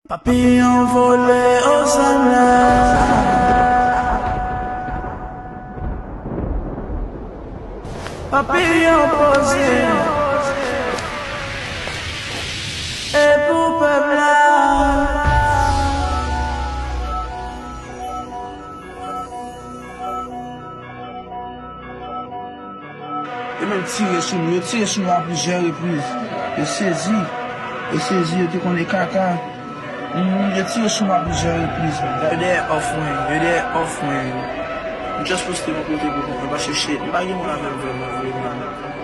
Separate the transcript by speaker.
Speaker 1: Papillon volé au sana. Papillon posé et pour peuple.
Speaker 2: E men tire sou nou, yo tire sou nou a plusieurs reprises. Yo sezi, yo te konen kaka. Yo tire sou nou a plusieurs reprises. Yo de off when. Just poste mon côté pour qu'on va chercher. Pas y mon la même vraiment.